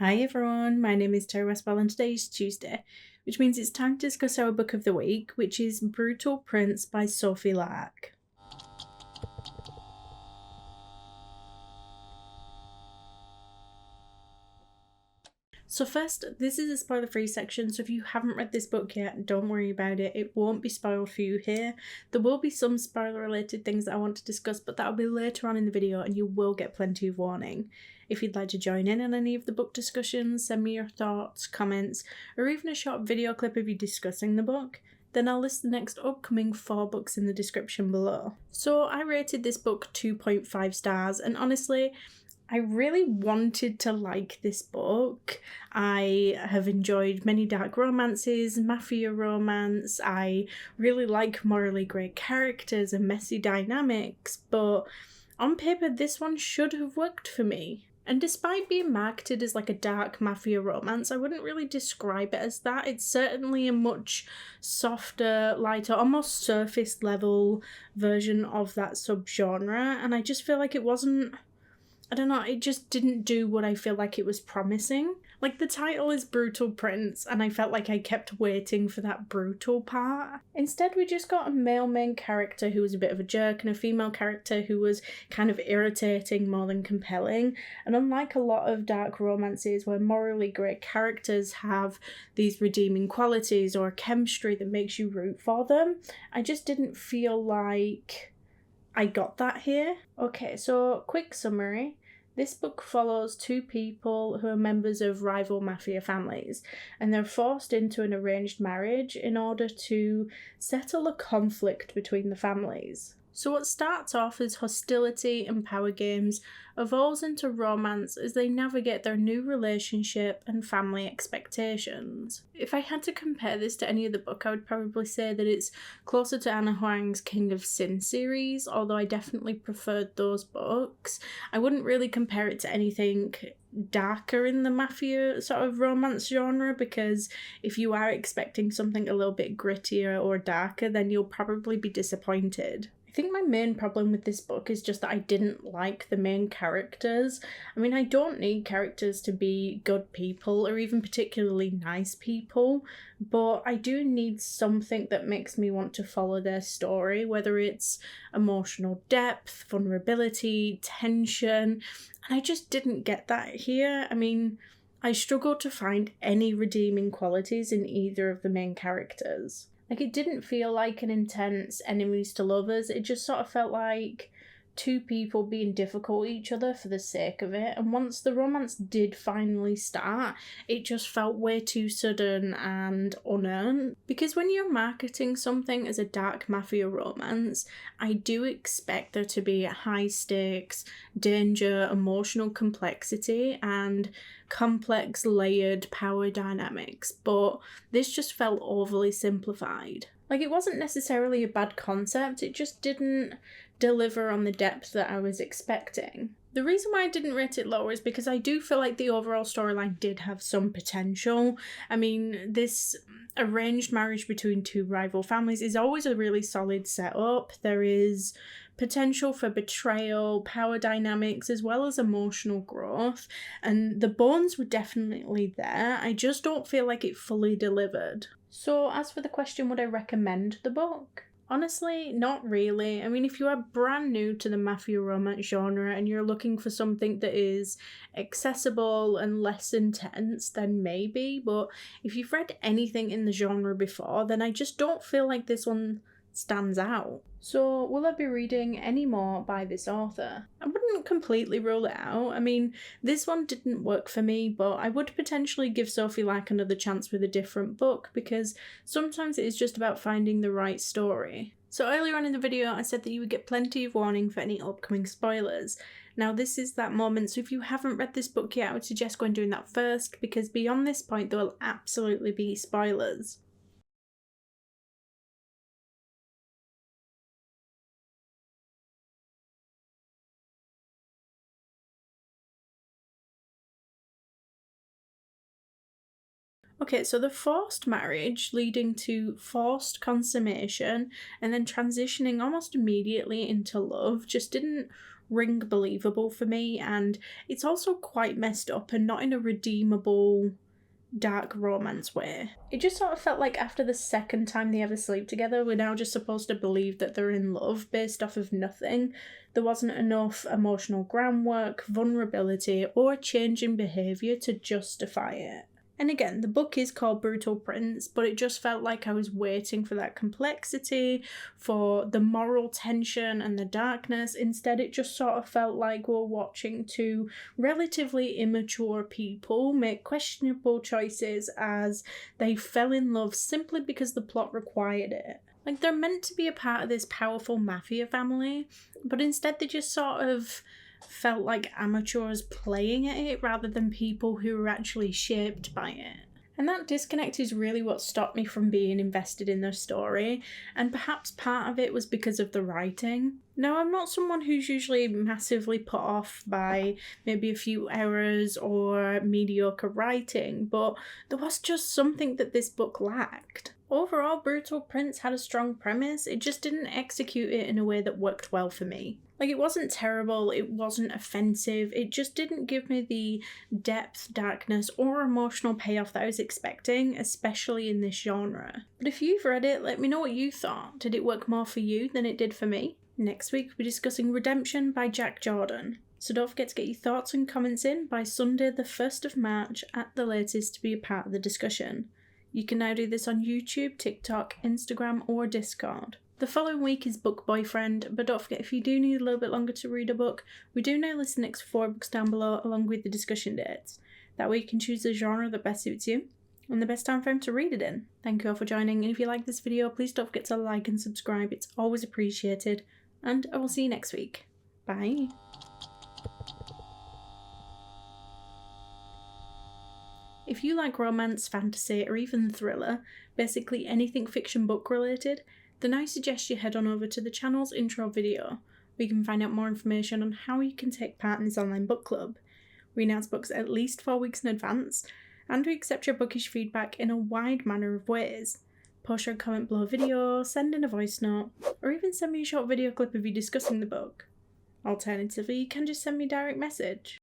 Hi everyone, my name is Terry Westball and today is Tuesday, which means it's time to discuss our book of the week, which is Brutal Prince by Sophie Lark. So first, this is a spoiler-free section, so if you haven't read this book yet, don't worry about it. It won't be spoiled for you here. There will be some spoiler-related things that I want to discuss, but that'll be later on in the video and you will get plenty of warning. If you'd like to join in on any of the book discussions, send me your thoughts, comments, or even a short video clip of you discussing the book, then I'll list the next upcoming 4 books in the description below. So I rated this book 2.5 stars, and honestly, I really wanted to like this book. I have enjoyed many dark romances, mafia romance. I really like morally grey characters and messy dynamics, but on paper this one should have worked for me. And despite being marketed as like a dark mafia romance, I wouldn't really describe it as that. It's certainly a much softer, lighter, almost surface level version of that subgenre, and I just feel like it wasn't, I don't know, it just didn't do what I feel like it was promising. Like, the title is Brutal Prince, and I felt like I kept waiting for that brutal part. Instead, we just got a male main character who was a bit of a jerk and a female character who was kind of irritating more than compelling. And unlike a lot of dark romances where morally great characters have these redeeming qualities or chemistry that makes you root for them, I just didn't feel like I got that here. Okay, so quick summary. This book follows 2 people who are members of rival mafia families, and they're forced into an arranged marriage in order to settle a conflict between the families. So what starts off as hostility and power games evolves into romance as they navigate their new relationship and family expectations. If I had to compare this to any other book, I would probably say that it's closer to Anna Huang's King of Sin series, although I definitely preferred those books. I wouldn't really compare it to anything darker in the mafia sort of romance genre, because if you are expecting something a little bit grittier or darker, then you'll probably be disappointed. I think my main problem with this book is just that I didn't like the main characters. I mean, I don't need characters to be good people or even particularly nice people, but I do need something that makes me want to follow their story, whether it's emotional depth, vulnerability, tension, and I just didn't get that here. I mean, I struggled to find any redeeming qualities in either of the main characters. Like, it didn't feel like an intense enemies to lovers, it just sort of felt like 2 people being difficult with each other for the sake of it, and once the romance did finally start, it just felt way too sudden and unearned. Because when you're marketing something as a dark mafia romance, I do expect there to be high stakes, danger, emotional complexity, and complex layered power dynamics, but this just felt overly simplified. Like, it wasn't necessarily a bad concept, it just didn't deliver on the depth that I was expecting. The reason why I didn't rate it lower is because I do feel like the overall storyline did have some potential. I mean, this arranged marriage between 2 rival families is always a really solid setup. There is potential for betrayal, power dynamics, as well as emotional growth, and the bones were definitely there. I just don't feel like it fully delivered. So as for the question, would I recommend the book? Honestly, not really. I mean, if you are brand new to the mafia romance genre and you're looking for something that is accessible and less intense, then maybe. But if you've read anything in the genre before, then I just don't feel like this one stands out. So will I be reading any more by this author? I wouldn't completely rule it out. I mean, this one didn't work for me, but I would potentially give Sophie Lark another chance with a different book, because sometimes it is just about finding the right story. So earlier on in the video, I said that you would get plenty of warning for any upcoming spoilers. Now this is that moment, so if you haven't read this book yet, I would suggest going doing that first, because beyond this point there will absolutely be spoilers. Okay, so the forced marriage leading to forced consummation and then transitioning almost immediately into love just didn't ring believable for me, and it's also quite messed up and not in a redeemable dark romance way. It just sort of felt like after the second time they ever sleep together, we're now just supposed to believe that they're in love based off of nothing. There wasn't enough emotional groundwork, vulnerability, or change in behaviour to justify it. And again, the book is called Brutal Prince, but it just felt like I was waiting for that complexity, for the moral tension and the darkness. Instead, it just sort of felt like we're watching two relatively immature people make questionable choices as they fell in love simply because the plot required it. Like, they're meant to be a part of this powerful mafia family, but instead they just sort of felt like amateurs playing at it rather than people who were actually shaped by it. And that disconnect is really what stopped me from being invested in the story, and perhaps part of it was because of the writing. Now, I'm not someone who's usually massively put off by maybe a few errors or mediocre writing, but there was just something that this book lacked. Overall, Brutal Prince had a strong premise, it just didn't execute it in a way that worked well for me. Like, it wasn't terrible, it wasn't offensive, it just didn't give me the depth, darkness, or emotional payoff that I was expecting, especially in this genre. But if you've read it, let me know what you thought. Did it work more for you than it did for me? Next week, we're discussing Redemption by Jack Jordan. So don't forget to get your thoughts and comments in by Sunday the 1st of March at the latest to be a part of the discussion. You can now do this on YouTube, TikTok, Instagram, or Discord. The following week is Book Boyfriend, but don't forget, if you do need a little bit longer to read a book, we do now list the next 4 books down below along with the discussion dates. That way you can choose the genre that best suits you and the best time frame to read it in. Thank you all for joining, and if you like this video, please don't forget to like and subscribe, it's always appreciated, and I will see you next week. Bye! If you like romance, fantasy, or even thriller, basically anything fiction book related, then I suggest you head on over to the channel's intro video, where you can find out more information on how you can take part in this online book club. We announce books at least 4 weeks in advance, and we accept your bookish feedback in a wide manner of ways. Post your comment below a video, send in a voice note, or even send me a short video clip of you discussing the book. Alternatively, you can just send me a direct message.